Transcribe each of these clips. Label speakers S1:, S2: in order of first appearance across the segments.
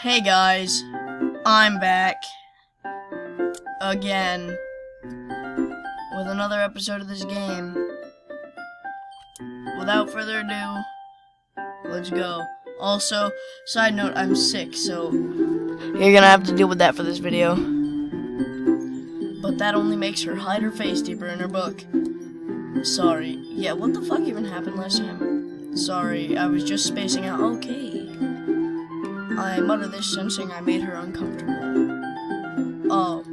S1: Hey guys, I'm back again with another episode of this game. Without further ado, let's go. Also, side note, I'm sick, so you're gonna have to deal with that for this video. But that only makes her hide her face deeper in her book. Sorry. Yeah, what the fuck even happened last time? Sorry, I was just spacing out. Okay. I mutter this, sensing I made her uncomfortable. Oh,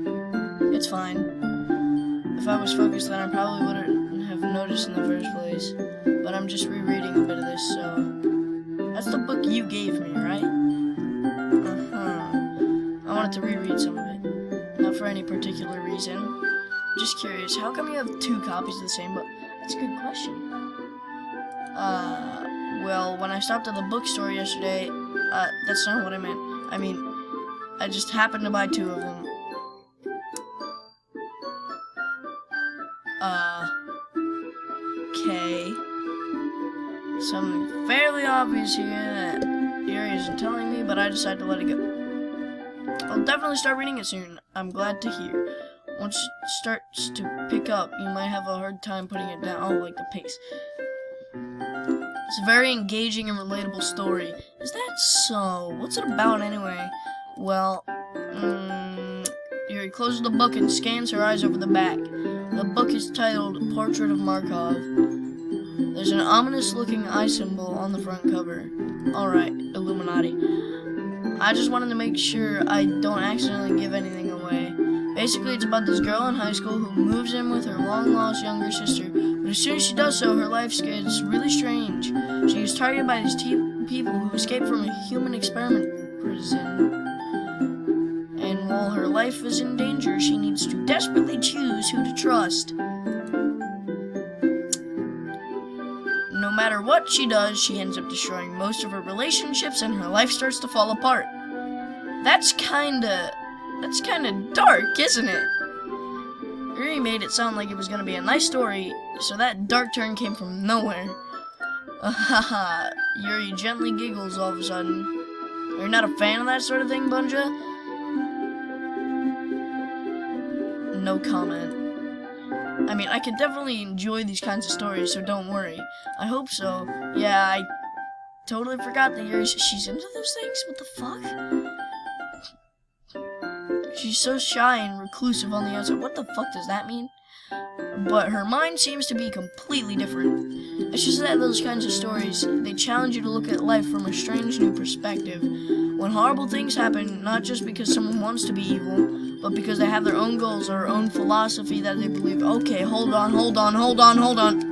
S1: it's fine. If I was focused, then I probably wouldn't have noticed in the first place. But I'm just rereading a bit of this, so... That's the book you gave me, right? I wanted to reread some of it. Not for any particular reason. Just curious, how come you have two copies of the same book? That's a good question. Well, when I stopped at the bookstore yesterday, that's not what I meant. I mean, I just happened to buy two of them. Okay. Something fairly obvious here that Yuri isn't telling me, but I decided to let it go. I'll definitely start reading it soon. I'm glad to hear. Once it starts to pick up, you might have a hard time putting it down. Oh, like the pace. It's a very engaging and relatable story. Is that so? What's it about anyway? Well, Yuri closes the book and scans her eyes over the back. The book is titled Portrait of Markov. There's an ominous-looking eye symbol on the front cover. Alright, Illuminati. I just wanted to make sure I don't accidentally give anything away. Basically, it's about this girl in high school who moves in with her long-lost younger sister, but as soon as she does so, her life gets really strange. She is targeted by these people who escaped from a human experiment prison. And while her life is in danger, she needs to desperately choose who to trust. No matter what she does, she ends up destroying most of her relationships and her life starts to fall apart. That's kinda dark, isn't it? Yuri made it sound like it was gonna be a nice story, so that dark turn came from nowhere. Haha, Yuri gently giggles all of a sudden. You're not a fan of that sort of thing, Bunja? No comment. I mean, I could definitely enjoy these kinds of stories, so don't worry. I hope so. Yeah, I totally forgot that she's into those things? What the fuck? She's so shy and reclusive on the outside. What the fuck does that mean? But her mind seems to be completely different. It's just that those kinds of stories, they challenge you to look at life from a strange new perspective. When horrible things happen, not just because someone wants to be evil, but because they have their own goals or their own philosophy that they believe, okay, hold on. And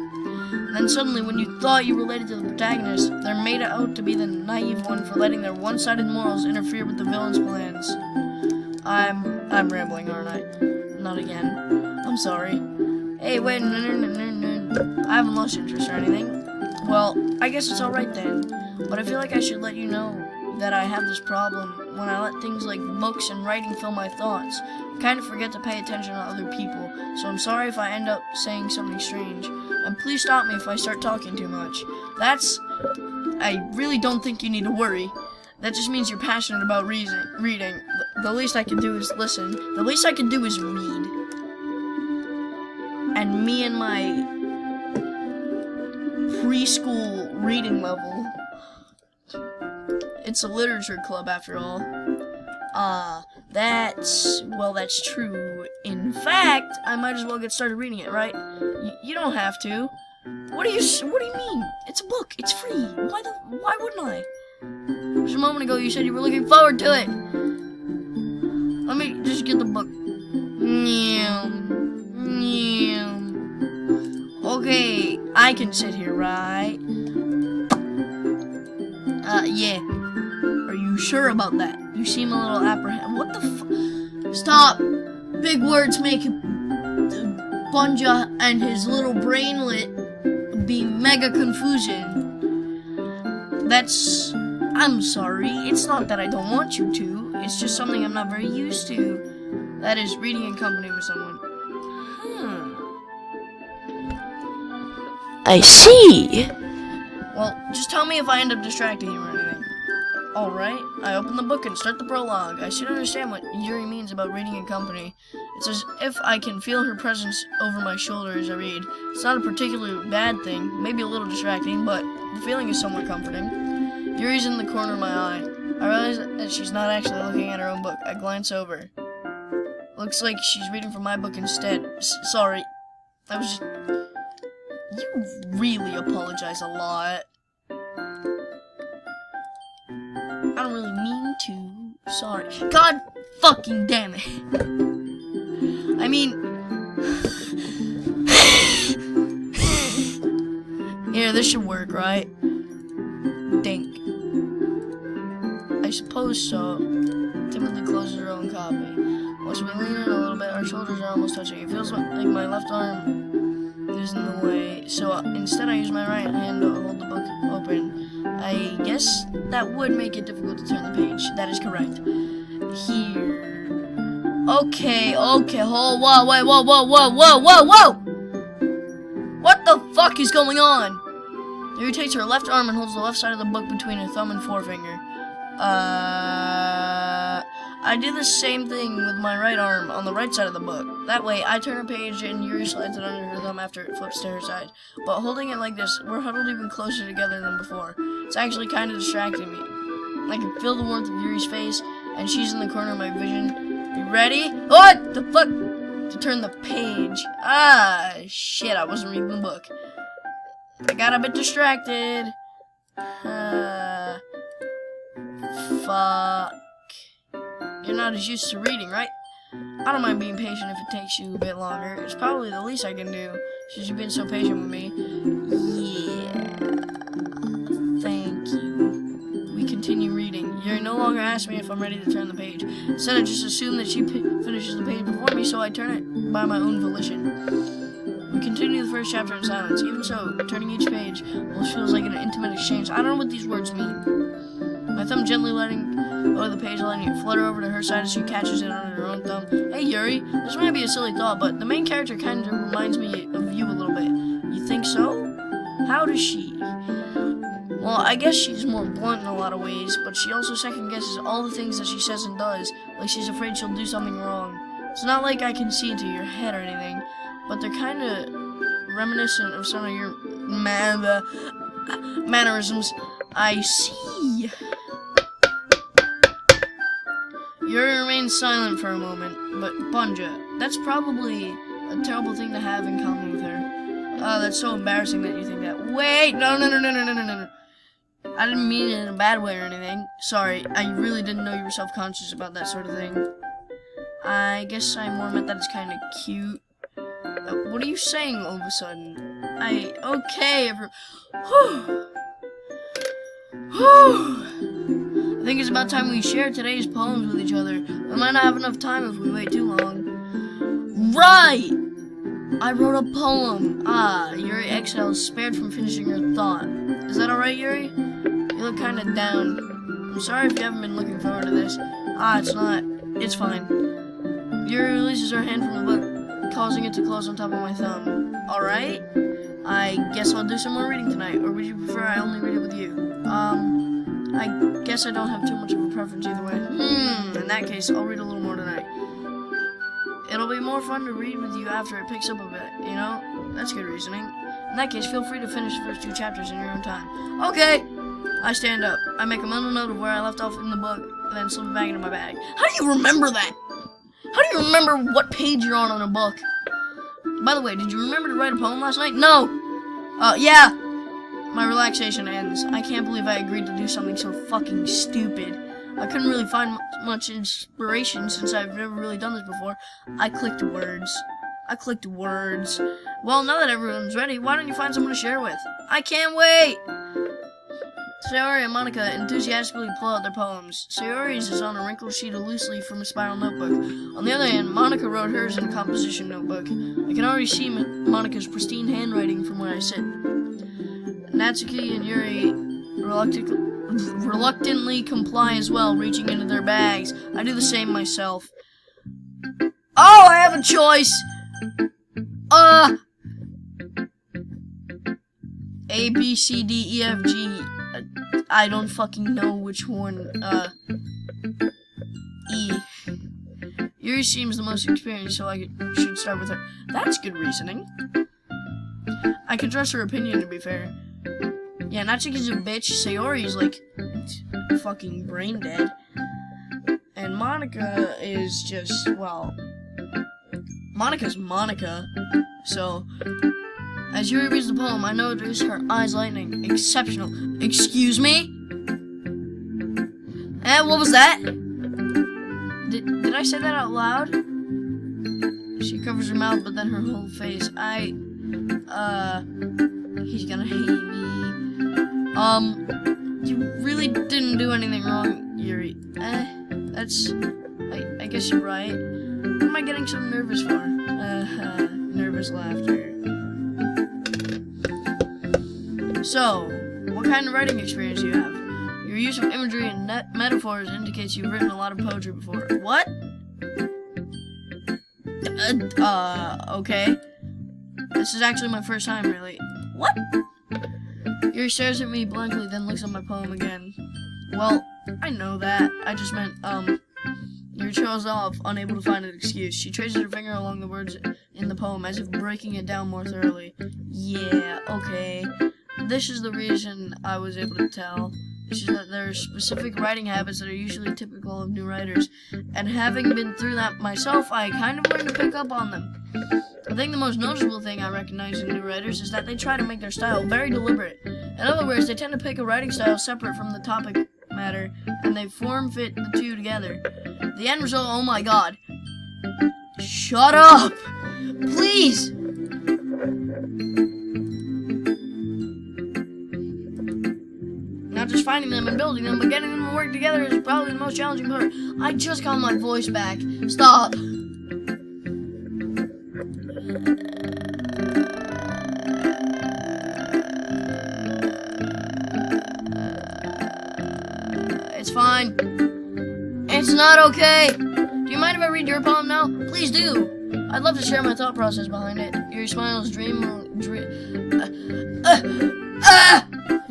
S1: then suddenly, when you thought you related to the protagonist, they're made out to be the naive one for letting their one-sided morals interfere with the villain's plans. I'm rambling, aren't I? Not again. I'm sorry. Hey, wait, no. I haven't lost interest or anything. Well, I guess it's alright then. But I feel like I should let you know that I have this problem when I let things like books and writing fill my thoughts. I kind of forget to pay attention to other people, so I'm sorry if I end up saying something strange. And please stop me if I start talking too much. I really don't think you need to worry. That just means you're passionate about reading. The least I can do is listen. The least I can do is read. And me and my preschool reading level. It's a literature club after all. That's true. In fact, I might as well get started reading it, right? You don't have to. What do you mean? It's a book. It's free. Why wouldn't I? Just a moment ago you said you were looking forward to it. Let me just get the book. Okay, I can sit here, right? Yeah. Are you sure about that? You seem a little apprehensive. What the Stop! Big words make Bunja and his little brainlet be mega confusing. I'm sorry. It's not that I don't want you to. It's just something I'm not very used to. That is, reading in company with someone. I see. Well, just tell me if I end up distracting you or anything. Alright, I open the book and start the prologue. I soon understand what Yuri means about reading in company. It's as if I can feel her presence over my shoulder as I read. It's not a particularly bad thing, maybe a little distracting, but the feeling is somewhat comforting. Yuri's in the corner of my eye. I realize that she's not actually looking at her own book. I glance over. Looks like she's reading from my book instead. Sorry. I was just... You really apologize a lot. I don't really mean to. Sorry. God fucking damn it. I mean... Here, this should work, right? Dink. I suppose so. Timidly closes her own copy. Once we lean in a little bit, our shoulders are almost touching. It feels like my left arm is in the way, so instead I use my right hand to hold the book open. I guess that would make it difficult to turn the page. That is correct. Here. Okay, hold, whoa! What the fuck is going on? Yuri takes her left arm and holds the left side of the book between her thumb and forefinger. I do the same thing with my right arm on the right side of the book. That way, I turn a page and Yuri slides it under her thumb after it flips to her side. But holding it like this, we're huddled even closer together than before. It's actually kind of distracting me. I can feel the warmth of Yuri's face, and she's in the corner of my vision. You ready? What the fuck? To turn the page. Ah, shit, I wasn't reading the book. I got a bit distracted. Fuck. You're not as used to reading, right? I don't mind being patient if it takes you a bit longer. It's probably the least I can do, since you've been so patient with me. Yeah. Thank you. We continue reading. Yuri no longer asks me if I'm ready to turn the page. Instead, I just assume that she finishes the page before me, so I turn it by my own volition. We continue the first chapter in silence. Even so, turning each page almost feels like an intimate exchange. I don't know what these words mean. My thumb gently letting go of the page, letting it flutter over to her side as she catches it under her own thumb. Hey, Yuri, this might be a silly thought, but the main character kind of reminds me of you a little bit. You think so? How does she? Well, I guess she's more blunt in a lot of ways, but she also second-guesses all the things that she says and does, like she's afraid she'll do something wrong. It's not like I can see into your head or anything, but they're kind of reminiscent of some of your mannerisms. I see. Yuri remains silent for a moment, but Bunja, that's probably a terrible thing to have in common with her. Oh, that's so embarrassing that you think that. Wait, no. I didn't mean it in a bad way or anything. Sorry, I really didn't know you were self-conscious about that sort of thing. I guess I more meant that it's kind of cute. What are you saying all of a sudden? Okay, I think it's about time we share today's poems with each other. We might not have enough time if we wait too long. Right! I wrote a poem. Yuri exhales, spared from finishing her thought. Is that alright, Yuri? You look kind of down. I'm sorry if you haven't been looking forward to this. It's not. It's fine. Yuri releases her hand from the book, causing it to close on top of my thumb. Alright? I guess I'll do some more reading tonight, or would you prefer I only read it with you? I guess I don't have too much of a preference either way. In that case, I'll read a little more tonight. It'll be more fun to read with you after it picks up a bit, you know? That's good reasoning. In that case, feel free to finish the first 2 chapters in your own time. Okay! I stand up. I make a mental note of where I left off in the book, and then slip it back into my bag. How do you remember that? How do you remember what page you're on a book? By the way, did you remember to write a poem last night? No! Yeah! My relaxation ends. I can't believe I agreed to do something so fucking stupid. I couldn't really find much inspiration since I've never really done this before. I clicked words. Well, now that everyone's ready, why don't you find someone to share with? I can't wait! Sayori and Monica enthusiastically pull out their poems. Sayori's is on a wrinkled sheet of loose leaf from a spiral notebook. On the other hand, Monica wrote hers in a composition notebook. I can already see Monica's pristine handwriting from where I sit. Natsuki and Yuri reluctantly comply as well, reaching into their bags. I do the same myself. Oh, I have a choice! A, B, C, D, E, F, G. I don't fucking know which one, E. Yuri seems the most experienced, so I should start with her. That's good reasoning. I can trust her opinion, to be fair. Yeah, Natsuki's a bitch. Sayori's, like, fucking brain dead. And Monica is just, well... Monica's Monica. So, as Yuri reads the poem, I notice her eyes lightening. Exceptional. Excuse me? What was that? Did I say that out loud? She covers her mouth, but then her whole face. He's gonna hate me. You really didn't do anything wrong, Yuri. I guess you're right. What am I getting so nervous for? Nervous laughter. So, what kind of writing experience do you have? Your use of imagery and metaphors indicates you've written a lot of poetry before. What? Okay. This is actually my first time, really. What? Yuri stares at me blankly, then looks at my poem again. Well, I know that. I just meant, Yuri trails off, unable to find an excuse. She traces her finger along the words in the poem, as if breaking it down more thoroughly. Yeah, okay. This is the reason I was able to tell. Which is that there are specific writing habits that are usually typical of new writers. And having been through that myself, I kind of learned to pick up on them. I think the most noticeable thing I recognize in new writers is that they try to make their style very deliberate. In other words, they tend to pick a writing style separate from the topic matter, and they form-fit the two together. The end result, oh my god. Shut up! Please! Not just finding them and building them, but getting them to work together is probably the most challenging part. I just got my voice back. Stop! It's fine. It's not okay. Do you mind if I read your poem now? Please do. I'd love to share my thought process behind it. Yuri smiles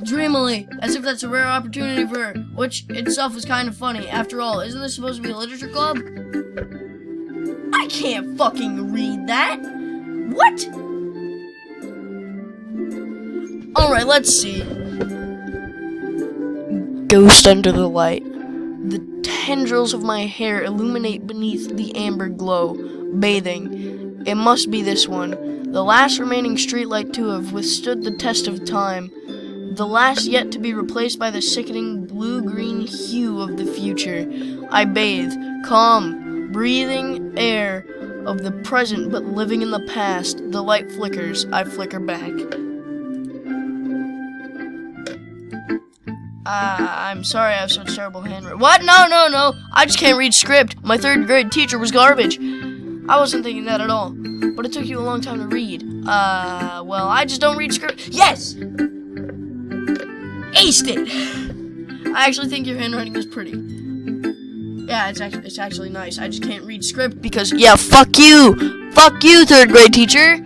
S1: dreamily, as if that's a rare opportunity for her, which itself is kind of funny. After all, isn't this supposed to be a literature club? I can't fucking read that. What? Alright, let's see. Ghost under the light. The tendrils of my hair illuminate beneath the amber glow, bathing. It must be this one, the last remaining streetlight to have withstood the test of time, the last yet to be replaced by the sickening blue-green hue of the future. I bathe, calm, breathing air of the present but living in the past. The light flickers, I flicker back. I'm sorry I have such terrible handwriting. What? No. I just can't read script. My 3rd grade teacher was garbage. I wasn't thinking that at all. But it took you a long time to read. Well, I just don't read script. Yes! Aced it! I actually think your handwriting is pretty. Yeah, it's actually nice. I just can't read script because, yeah, fuck you! Fuck you, 3rd grade teacher!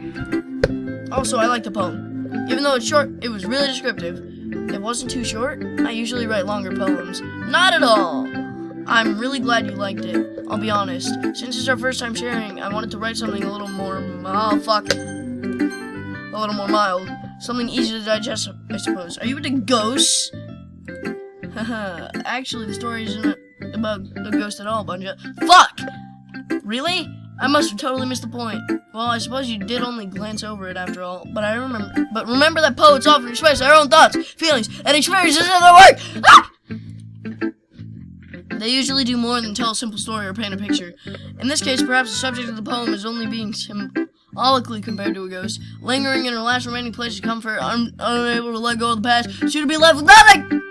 S1: Also, I like the poem. Even though it's short, it was really descriptive. It wasn't too short. I usually write longer poems. Not at all! I'm really glad you liked it. I'll be honest. Since it's our first time sharing, I wanted to write something a little more... a little more mild. Something easy to digest, I suppose. Are you into ghosts? Haha. Actually, the story isn't about a ghost at all, Bunja. Fuck! Really? I must have totally missed the point. Well, I suppose you did only glance over it after all, but remember that poets often express their own thoughts, feelings, and experiences in their work! Ah! They usually do more than tell a simple story or paint a picture. In this case, perhaps the subject of the poem is only being symbolically compared to a ghost, lingering in her last remaining place of comfort, unable to let go of the past, she would be left with nothing!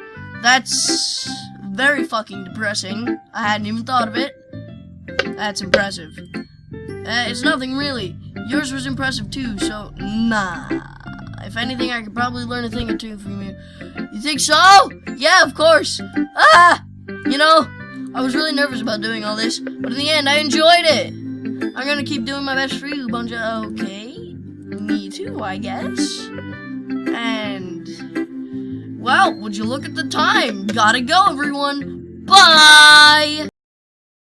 S1: That's very fucking depressing. I hadn't even thought of it. That's impressive. It's nothing, really. Yours was impressive, too, so nah. If anything, I could probably learn a thing or two from you. You think so? Yeah, of course. Ah! You know, I was really nervous about doing all this, but in the end, I enjoyed it. I'm gonna keep doing my best for you, Bunja. Okay. Me too, I guess. And Well, would you look at the time? Gotta go, everyone. Bye!